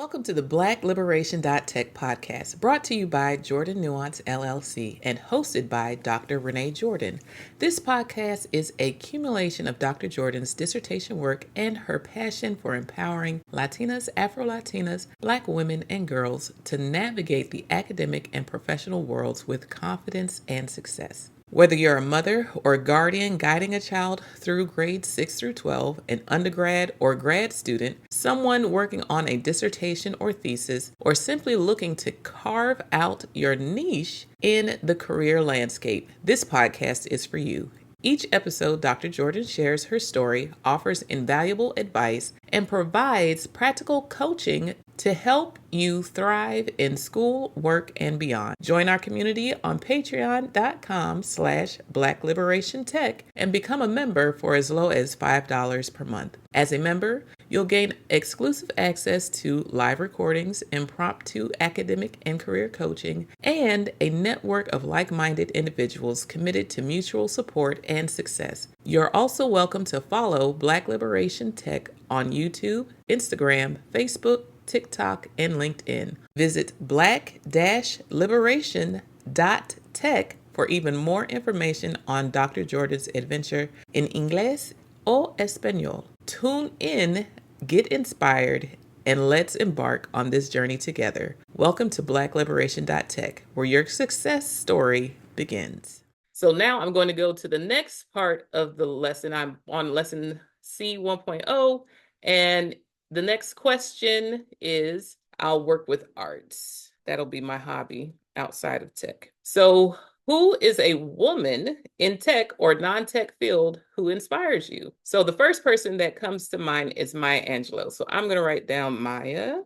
Welcome to the Black Liberation.Tech podcast, brought to you by Jordan Nuance LLC and hosted by Dr. Renée Jordan. This podcast is a accumulation of Dr. Jordan's dissertation work and her passion for empowering Latinas, Afro-Latinas, Black women, and girls to navigate the academic and professional worlds with confidence and success. Whether you're a mother or guardian guiding a child through grades 6 through 12, an undergrad or grad student, someone working on a dissertation or thesis, or simply looking to carve out your niche in the career landscape, this podcast is for you. Each episode, Dr. Jordan shares her story, offers invaluable advice, and provides practical coaching to help you thrive in school, work, and beyond. Join our community on patreon.com/Black Liberation.Tech and become a member for as low as $5 per month. As a member, you'll gain exclusive access to live recordings, impromptu academic and career coaching, and a network of like-minded individuals committed to mutual support and success. You're also welcome to follow Black Liberation.Tech on YouTube, Instagram, Facebook, TikTok, and LinkedIn. Visit black-liberation.tech for even more information on Dr. Jordan's adventure in Inglés o Español. Tune in, get inspired, and let's embark on this journey together. Welcome to Black Liberation.Tech, where your success story begins. So now I'm going to go to the next part of the lesson. I'm on lesson C 1.0, and the next question is, I'll work with arts. That'll be my hobby outside of tech. So who is a woman in tech or non-tech field who inspires you? So the first person that comes to mind is Maya Angelou. So I'm going to write down Maya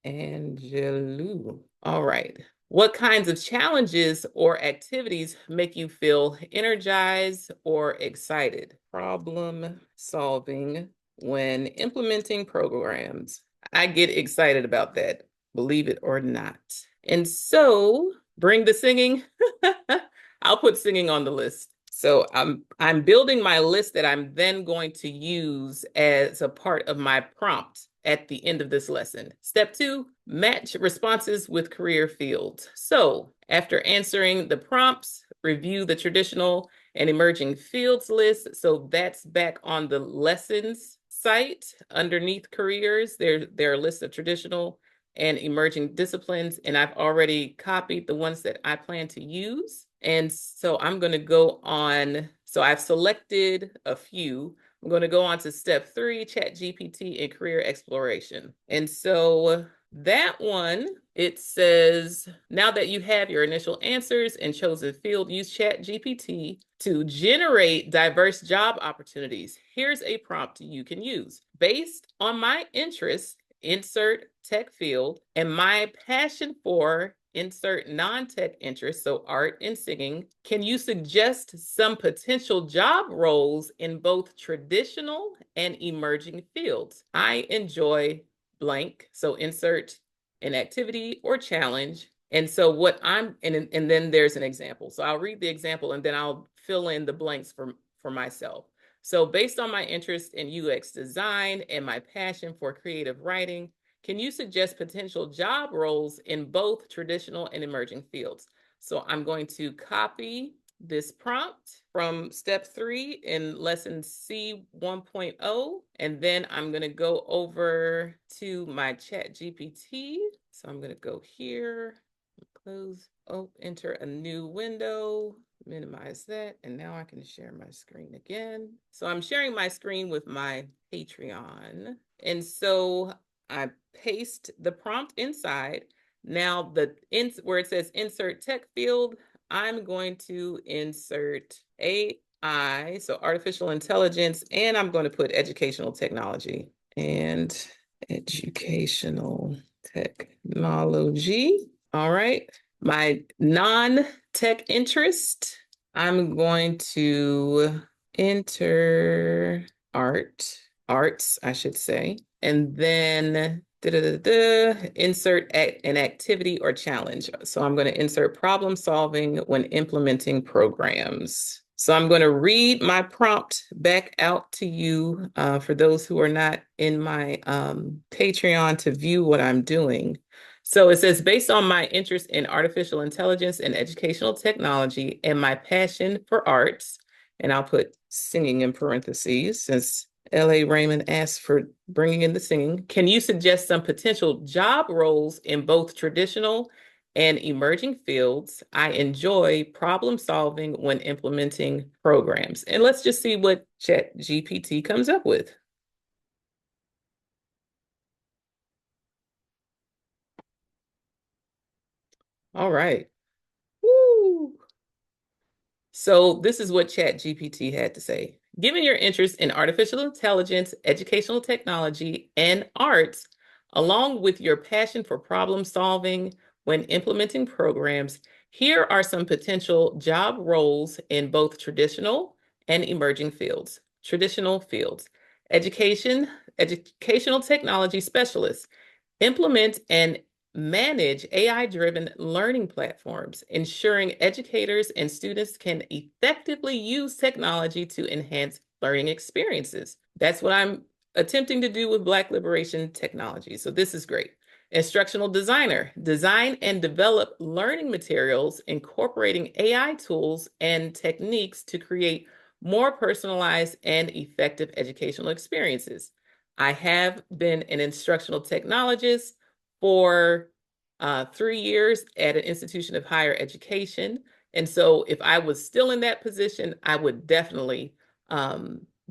Angelou. All right. What kinds of challenges or activities make you feel energized or excited? Problem solving when implementing programs. I get excited about that, believe it or not. And so bring the singing. I'll put singing on the list. So I'm building my list that I'm then going to use as a part of my prompt at the end of this lesson. Step 2, match responses with career fields. So after answering the prompts, review the traditional and emerging fields list. So that's back on the lessons site underneath careers. There are a list of traditional and emerging disciplines, and I've already copied the ones that I plan to use. And so I'm going to go on. So I've selected a few. I'm going to go on to step 3, ChatGPT and career exploration. And so that one, it says, now that you have your initial answers and chosen field, use ChatGPT to generate diverse job opportunities. Here's a prompt you can use. Based on my interests, insert tech field, and my passion for insert non-tech interests, so art and singing, can you suggest some potential job roles in both traditional and emerging fields? I enjoy blank, so insert an activity or challenge. And so what and then there's an example. So I'll read the example and then I'll fill in the blanks for myself. So based on my interest in UX design and my passion for creative writing, can you suggest potential job roles in both traditional and emerging fields? So I'm going to copy this prompt from step 3 in lesson C 1.0, and then I'm going to go over to my ChatGPT. So I'm going to go here, close, enter a new window, minimize that, and now I can share my screen again. So I'm sharing my screen with my Patreon, and so I paste the prompt inside. Now where it says insert tech field, I'm going to insert AI, so artificial intelligence, and I'm going to put educational technology and educational technology. All right. My non-tech interest, I'm going to enter arts, I should say. And then insert an activity or challenge. So I'm going to insert problem solving when implementing programs. So I'm going to read my prompt back out to you for those who are not in my Patreon to view what I'm doing. So it says, based on my interest in artificial intelligence and educational technology and my passion for arts, and I'll put singing in parentheses since L.A. Raymond asked for bringing in the singing, can you suggest some potential job roles in both traditional and emerging fields? I enjoy problem solving when implementing programs. And let's just see what ChatGPT comes up with. All right. Woo. So this is what ChatGPT had to say. Given your interest in artificial intelligence, educational technology, and arts, along with your passion for problem solving when implementing programs, here are some potential job roles in both traditional and emerging fields. Traditional fields: educational technology specialist. Implement and manage AI-driven learning platforms, ensuring educators and students can effectively use technology to enhance learning experiences. That's what I'm attempting to do with Black Liberation Technology. So this is great. Instructional designer, design and develop learning materials, incorporating AI tools and techniques to create more personalized and effective educational experiences. I have been an instructional technologist for 3 years at an institution of higher education. And so if I was still in that position, I would definitely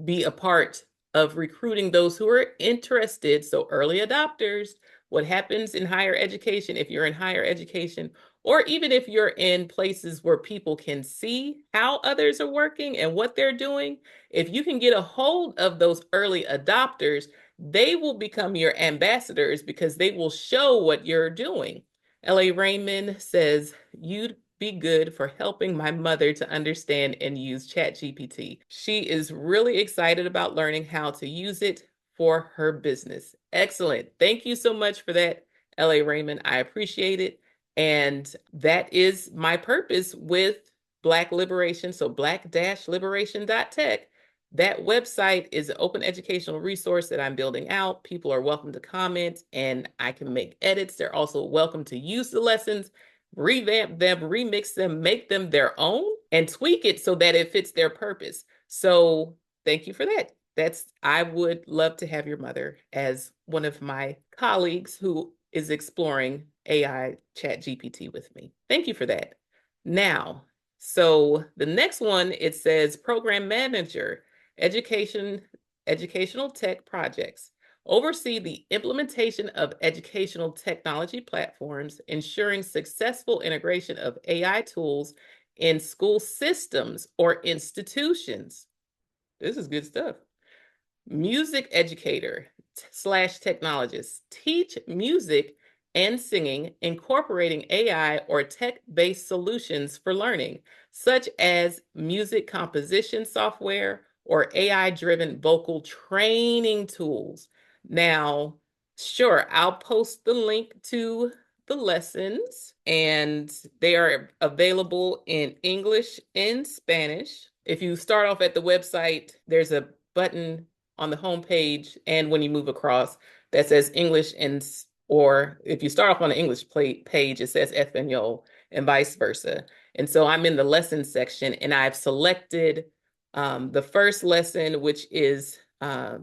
be a part of recruiting those who are interested. So early adopters, what happens in higher education, if you're in higher education, or even if you're in places where people can see how others are working and what they're doing, if you can get a hold of those early adopters, they will become your ambassadors because they will show what you're doing. L.A. Raymond says, you'd be good for helping my mother to understand and use ChatGPT. She is really excited about learning how to use it for her business. Excellent. Thank you so much for that, L.A. Raymond. I appreciate it. And that is my purpose with Black Liberation. So Black-Liberation.Tech. That website is an open educational resource that I'm building out. People are welcome to comment and I can make edits. They're also welcome to use the lessons, revamp them, remix them, make them their own, and tweak it so that it fits their purpose. So thank you for that. I would love to have your mother as one of my colleagues who is exploring AI ChatGPT with me. Thank you for that. Now, so the next one, it says program manager, educational tech projects. Oversee the implementation of educational technology platforms, ensuring successful integration of AI tools in school systems or institutions. This is good stuff. Music educator slash technologist. Teach music and singing, incorporating AI or tech-based solutions for learning, such as music composition software or AI-driven vocal training tools. Now, sure, I'll post the link to the lessons, and they are available in English and Spanish. If you start off at the website, there's a button on the home page, and when you move across, that says English, and or if you start off on the English page, it says Espanol, and vice versa. And so I'm in the lesson section, and I've selected the first lesson, which is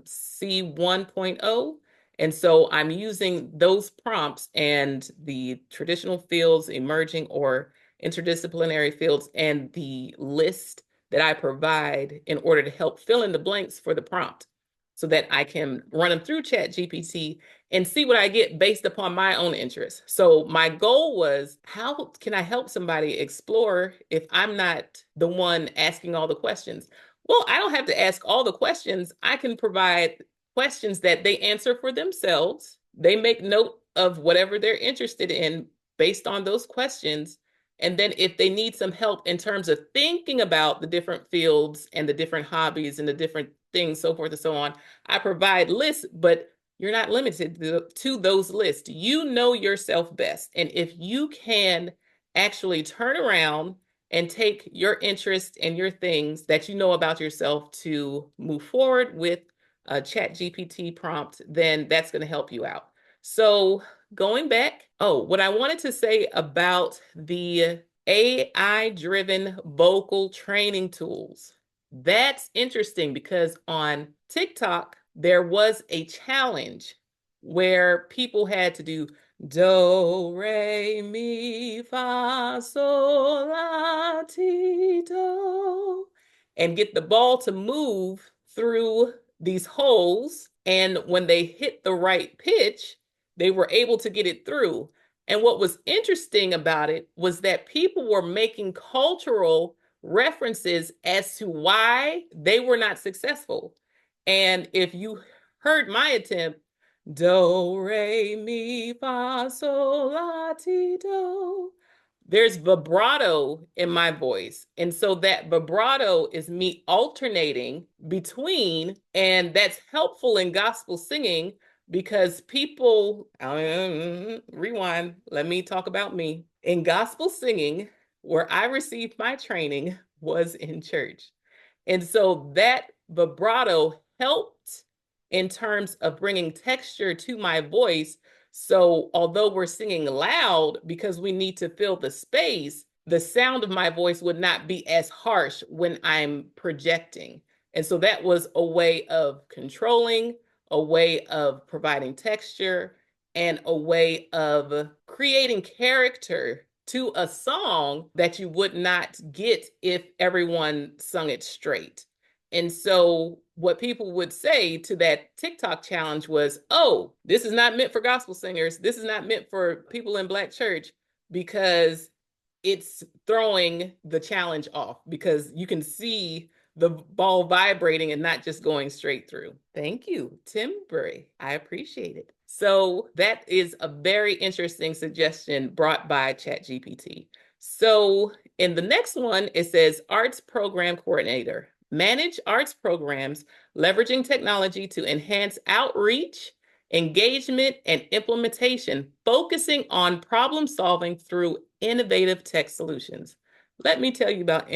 C 1.0. And so I'm using those prompts and the traditional fields, emerging or interdisciplinary fields, and the list that I provide in order to help fill in the blanks for the prompt so that I can run them through ChatGPT and see what I get based upon my own interests. So my goal was, how can I help somebody explore if I'm not the one asking all the questions? Well, I don't have to ask all the questions. I can provide questions that they answer for themselves. They make note of whatever they're interested in based on those questions. And then if they need some help in terms of thinking about the different fields and the different hobbies and the different things, so forth and so on, I provide lists, but you're not limited to those lists. You know yourself best. And if you can actually turn around and take your interest and your things that you know about yourself to move forward with a ChatGPT prompt, then that's going to help you out. So going back, what I wanted to say about the AI-driven vocal training tools. That's interesting because on TikTok, there was a challenge where people had to do do, re, mi, fa, sol, la, ti, do, and get the ball to move through these holes. And when they hit the right pitch, they were able to get it through. And what was interesting about it was that people were making cultural references as to why they were not successful. And if you heard my attempt, do, re, mi, fa, sol, la, ti, do, there's vibrato in my voice. And so that vibrato is me alternating between, and that's helpful in gospel singing because people, rewind, let me talk about me. In gospel singing, where I received my training was in church. And so that vibrato helped in terms of bringing texture to my voice. So although we're singing loud because we need to fill the space, the sound of my voice would not be as harsh when I'm projecting. And so that was a way of controlling, a way of providing texture, and a way of creating character to a song that you would not get if everyone sung it straight. And so what people would say to that TikTok challenge was, oh, this is not meant for gospel singers. This is not meant for people in Black church because it's throwing the challenge off because you can see the ball vibrating and not just going straight through. Thank you, Tim Burry. I appreciate it. So that is a very interesting suggestion brought by ChatGPT. So in the next one, it says arts program coordinator. Manage arts programs, leveraging technology to enhance outreach, engagement, and implementation, focusing on problem solving through innovative tech solutions. Let me tell you about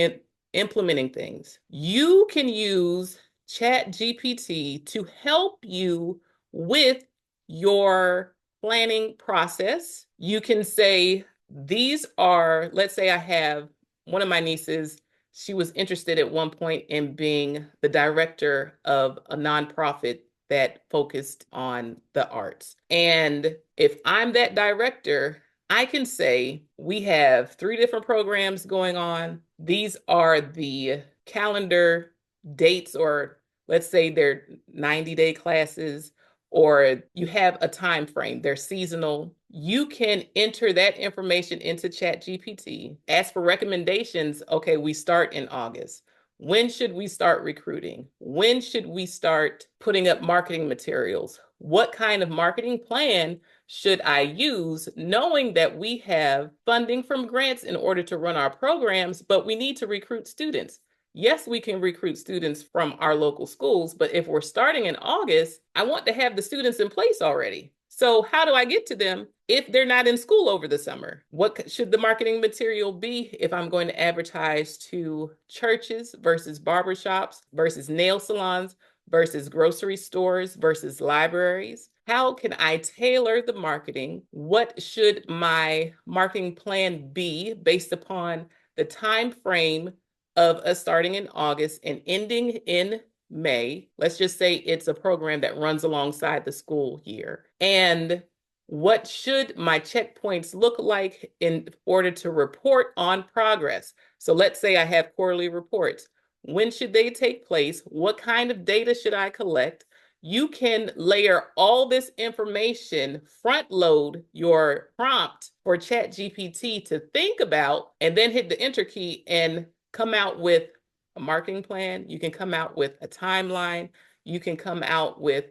implementing things. You can use ChatGPT to help you with your planning process. You can say, these are, let's say I have one of my nieces, she was interested at one point in being the director of a nonprofit that focused on the arts. And if I'm that director, I can say we have 3 different programs going on. These are the calendar dates, or let's say they're 90-day classes, or you have a time frame, they're seasonal. You can enter that information into ChatGPT, ask for recommendations. Okay, we start in August. When should we start recruiting? When should we start putting up marketing materials? What kind of marketing plan should I use, knowing that we have funding from grants in order to run our programs, but we need to recruit students? Yes, we can recruit students from our local schools, but if we're starting in August, I want to have the students in place already. So how do I get to them if they're not in school over the summer? What should the marketing material be if I'm going to advertise to churches versus barbershops versus nail salons versus grocery stores versus libraries? How can I tailor the marketing? What should my marketing plan be based upon the time frame of us starting in August and ending in May? Let's just say it's a program that runs alongside the school year. And what should my checkpoints look like in order to report on progress? So let's say I have quarterly reports. When should they take place? What kind of data should I collect? You can layer all this information, front load your prompt for ChatGPT to think about, and then hit the enter key and come out with a marketing plan. You can come out with a timeline. You can come out with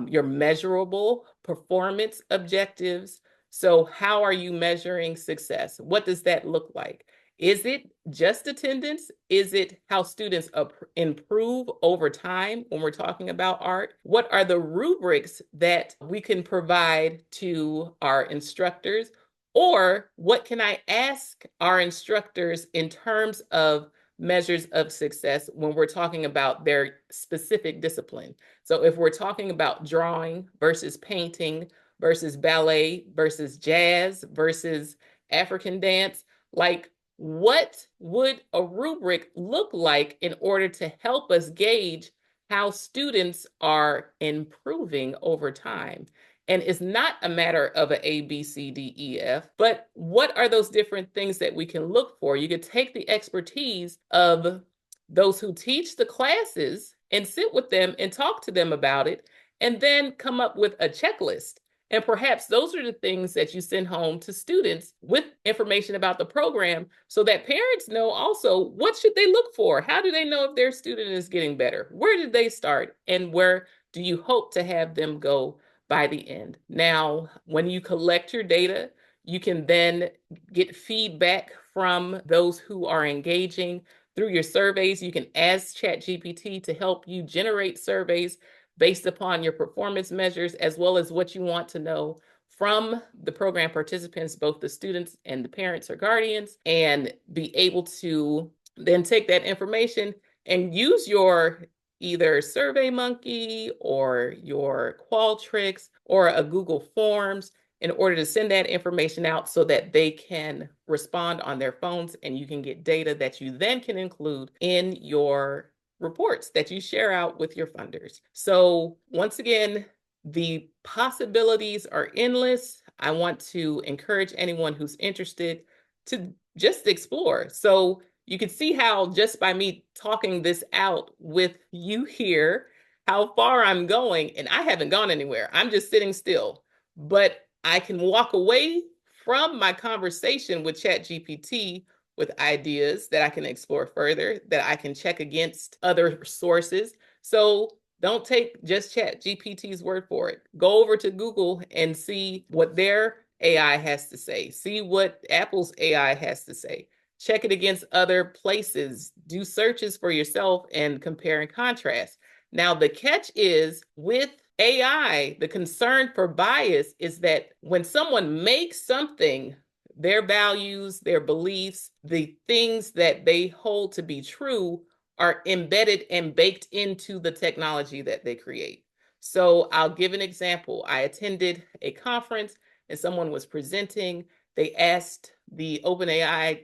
your measurable performance objectives. So how are you measuring success? What does that look like? Is it just attendance? Is it how students improve over time when we're talking about art? What are the rubrics that we can provide to our instructors? Or what can I ask our instructors in terms of measures of success when we're talking about their specific discipline? So if we're talking about drawing versus painting versus ballet versus jazz versus African dance, like what would a rubric look like in order to help us gauge how students are improving over time? And it's not a matter of an A, B, C, D, E, F, but what are those different things that we can look for? You could take the expertise of those who teach the classes and sit with them and talk to them about it, and then come up with a checklist. And perhaps those are the things that you send home to students with information about the program so that parents know also what should they look for? How do they know if their student is getting better? Where did they start? And where do you hope to have them go by the end? Now, when you collect your data, you can then get feedback from those who are engaging through your surveys. You can ask ChatGPT to help you generate surveys based upon your performance measures, as well as what you want to know from the program participants, both the students and the parents or guardians, and be able to then take that information and use your either SurveyMonkey or your Qualtrics or a Google Forms in order to send that information out so that they can respond on their phones, and you can get data that you then can include in your reports that you share out with your funders. So once again, the possibilities are endless. I want to encourage anyone who's interested to just explore. So you can see how just by me talking this out with you here, how far I'm going, and I haven't gone anywhere. I'm just sitting still, but I can walk away from my conversation with ChatGPT with ideas that I can explore further, that I can check against other sources. So don't take just ChatGPT's word for it. Go over to Google and see what their AI has to say. See what Apple's AI has to say. Check it against other places. Do searches for yourself and compare and contrast. Now, the catch is with AI, the concern for bias is that when someone makes something, their values, their beliefs, the things that they hold to be true are embedded and baked into the technology that they create. So I'll give an example. I attended a conference and someone was presenting. They asked the AI,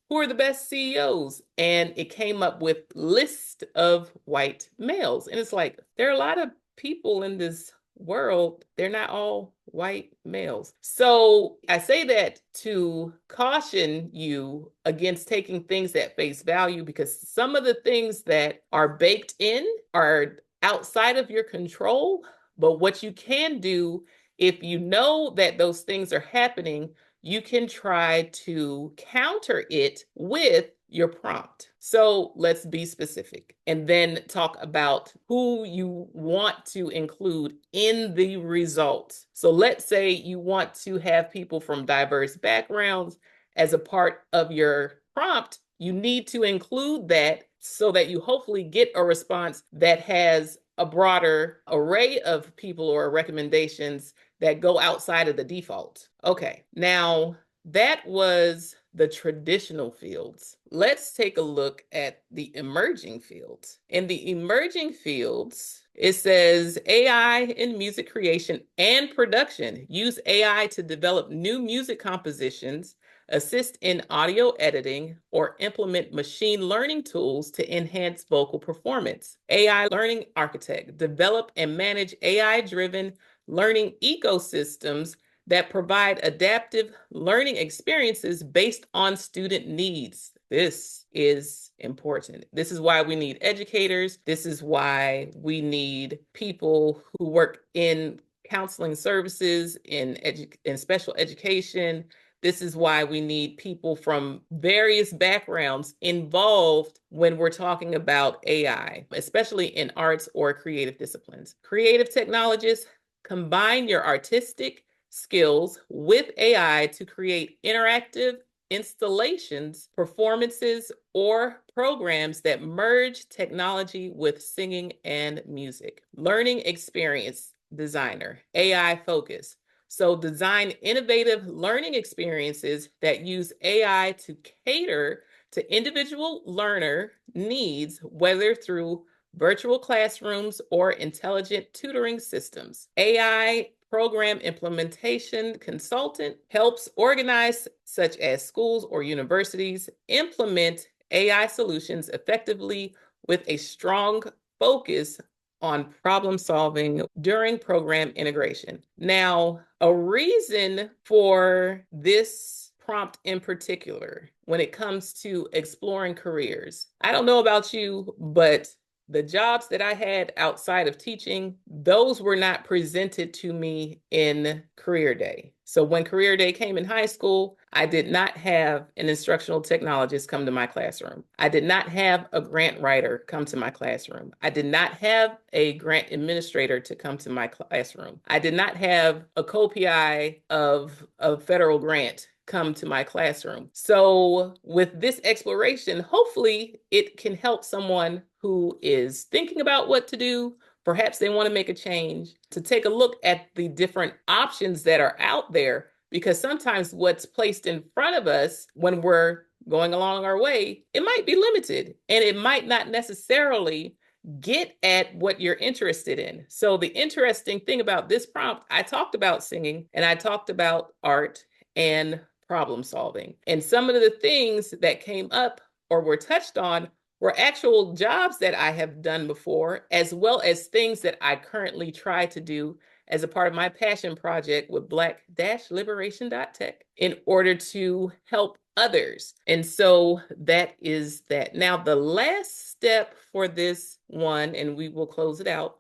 who are the best CEOs? And it came up with list of white males. And it's like, there are a lot of people in this world, they're not all white males. So I say that to caution you against taking things at face value, because some of the things that are baked in are outside of your control. But what you can do, if you know that those things are happening, you can try to counter it with your prompt. So let's be specific and then talk about who you want to include in the results. So let's say you want to have people from diverse backgrounds as a part of your prompt. You need to include that so that you hopefully get a response that has a broader array of people or recommendations that go outside of the default. Okay, now that was the traditional fields. Let's take a look at the emerging fields. In the emerging fields, it says AI in music creation and production. Use AI to develop new music compositions, assist in audio editing, or implement machine learning tools to enhance vocal performance. AI learning architect. Develop and manage AI-driven learning ecosystems that provide adaptive learning experiences based on student needs. This is important. This is why we need educators. This is why we need people who work in counseling services, in special education. This is why we need people from various backgrounds involved when we're talking about AI, especially in arts or creative disciplines. Creative technologists, combine your artistic skills with AI to create interactive installations, performances, or programs that merge technology with singing and music. Learning experience designer, AI focus. So design innovative learning experiences that use AI to cater to individual learner needs, whether through virtual classrooms or intelligent tutoring systems. AI program implementation consultant helps organize, such as schools or universities, implement AI solutions effectively with a strong focus on problem solving during program integration. Now, a reason for this prompt in particular, when it comes to exploring careers, I don't know about you, but the jobs that I had outside of teaching, those were not presented to me in Career Day. So when Career Day came in high school, I did not have an instructional technologist come to my classroom. I did not have a grant writer come to my classroom. I did not have a grant administrator to come to my classroom. I did not have a co-PI of a federal grant come to my classroom. So with this exploration, hopefully it can help someone who is thinking about what to do. Perhaps they want to make a change, to take a look at the different options that are out there, because sometimes what's placed in front of us when we're going along our way, it might be limited and it might not necessarily get at what you're interested in. So the interesting thing about this prompt, I talked about singing and I talked about art and problem solving. And some of the things that came up or were touched on were actual jobs that I have done before, as well as things that I currently try to do as a part of my passion project with Black Liberation.Tech in order to help others. And so that is that. Now, the last step for this one, and we will close it out,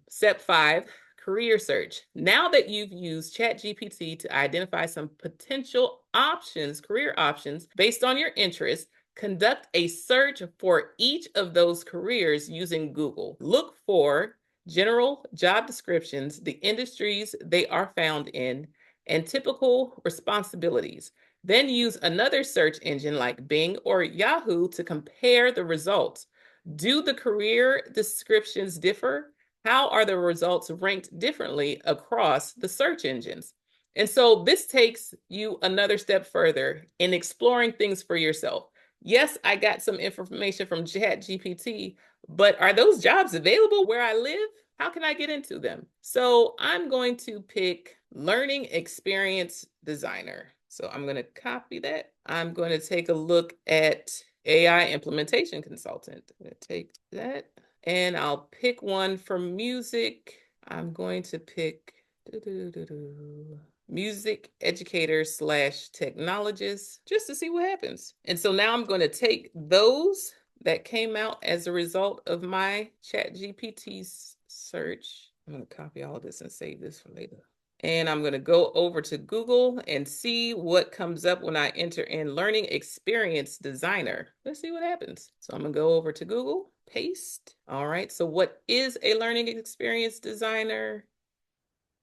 step 5, career search. Now that you've used ChatGPT to identify some potential options, career options based on your interests, conduct a search for each of those careers using Google. Look for general job descriptions, the industries they are found in, and typical responsibilities. Then use another search engine like Bing or Yahoo to compare the results. Do the career descriptions differ? How are the results ranked differently across the search engines? And so this takes you another step further in exploring things for yourself. Yes, I got some information from ChatGPT, but are those jobs available where I live? How can I get into them? So I'm going to pick learning experience designer. So I'm going to copy that. I'm going to take a look at AI implementation consultant. I'm going to take that and I'll pick one for music. I'm going to pick music educator / technologist, just to see what happens. And so now I'm going to take those that came out as a result of my ChatGPT search. I'm going to copy all of this and save this for later. And I'm going to go over to Google and see what comes up when I enter in learning experience designer. Let's see what happens. So I'm going to go over to Google, paste. All right. So what is a learning experience designer?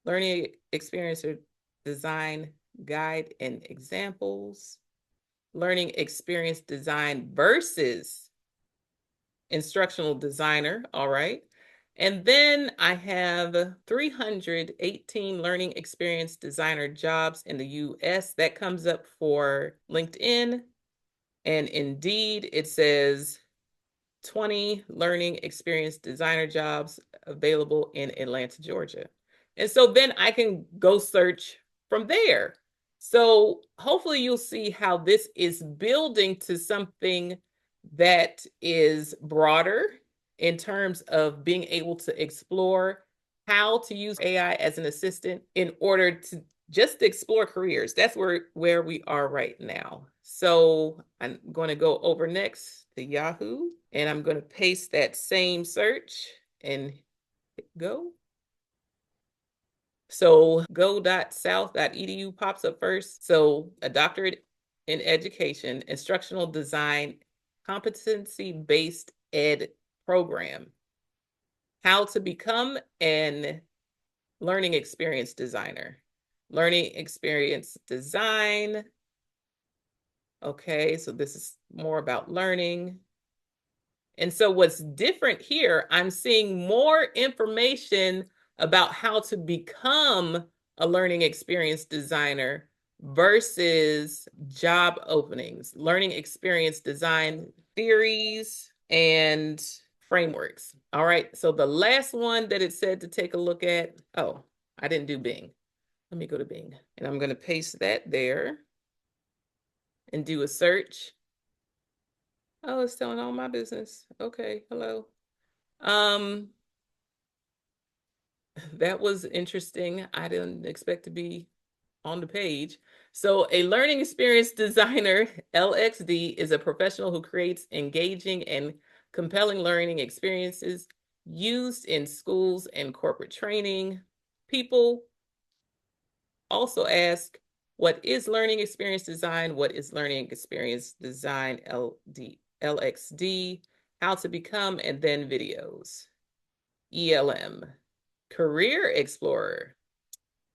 Learning experience or design guide and examples. Learning experience design versus instructional designer. All right. And then I have 318 learning experience designer jobs in the US. That comes up for LinkedIn. And Indeed, it says 20 learning experience designer jobs available in Atlanta, Georgia. And so then I can go search from there. So hopefully you'll see how this is building to something that is broader in terms of being able to explore how to use AI as an assistant in order to just explore careers. That's where we are right now. So I'm going to go over next to Yahoo, and I'm going to paste that same search and hit go. So go.south.edu pops up first. So a doctorate in education, instructional design, competency-based ed program. How to become an learning experience designer. Learning experience design. Okay, so this is more about learning. And so what's different here, I'm seeing more information about how to become a learning experience designer versus job openings, learning experience design theories and frameworks. All right, so the last one that it said to take a look at, oh, I didn't do Bing. Let me go to Bing, and I'm going to paste that there and do a search. Oh, it's telling all my business. Okay, hello. That was interesting. I didn't expect to be on the page. So a learning experience designer, LXD, is a professional who creates engaging and compelling learning experiences used in schools and corporate training. People also ask, what is learning experience design? What is learning experience design, LXD? How to become, and then videos. ELM. Career Explorer.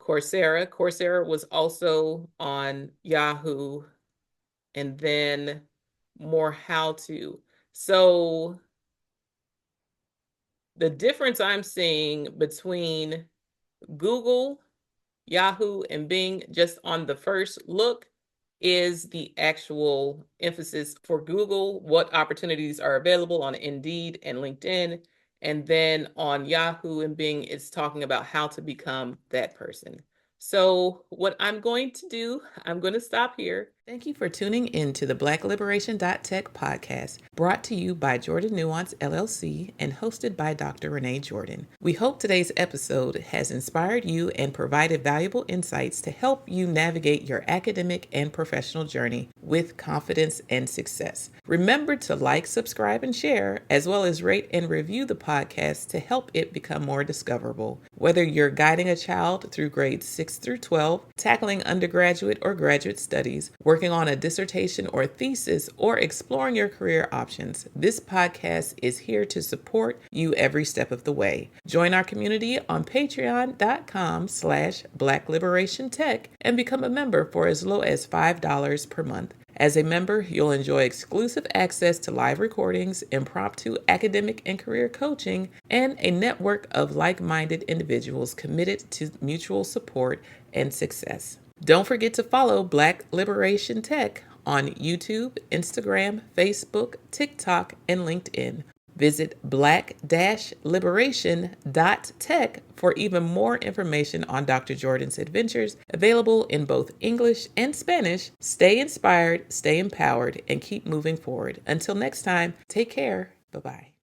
Coursera. Coursera was also on Yahoo, and then more how to. So the difference I'm seeing between Google, Yahoo, and Bing just on the first look is the actual emphasis for Google, what opportunities are available on Indeed and LinkedIn. And then on Yahoo and Bing, it's talking about how to become that person. So what I'm going to do, I'm going to stop here. Thank you for tuning in to the Black Liberation.Tech podcast, brought to you by Jordan Nuance LLC and hosted by Dr. Renée Jordan. We hope today's episode has inspired you and provided valuable insights to help you navigate your academic and professional journey with confidence and success. Remember to like, subscribe, and share, as well as rate and review the podcast to help it become more discoverable. Whether you're guiding a child through grades 6 through 12, tackling undergraduate or graduate studies, working on a dissertation or thesis, or exploring your career options, this podcast is here to support you every step of the way. Join our community on patreon.com/Black Liberation.Tech and become a member for as low as $5 per month. As a member, you'll enjoy exclusive access to live recordings, impromptu academic and career coaching, and a network of like-minded individuals committed to mutual support and success. Don't forget to follow Black Liberation.Tech on YouTube, Instagram, Facebook, TikTok, and LinkedIn. Visit black-liberation.tech for even more information on Dr. Jordan's adventures, available in both English and Spanish. Stay inspired, stay empowered, and keep moving forward. Until next time, take care. Bye-bye.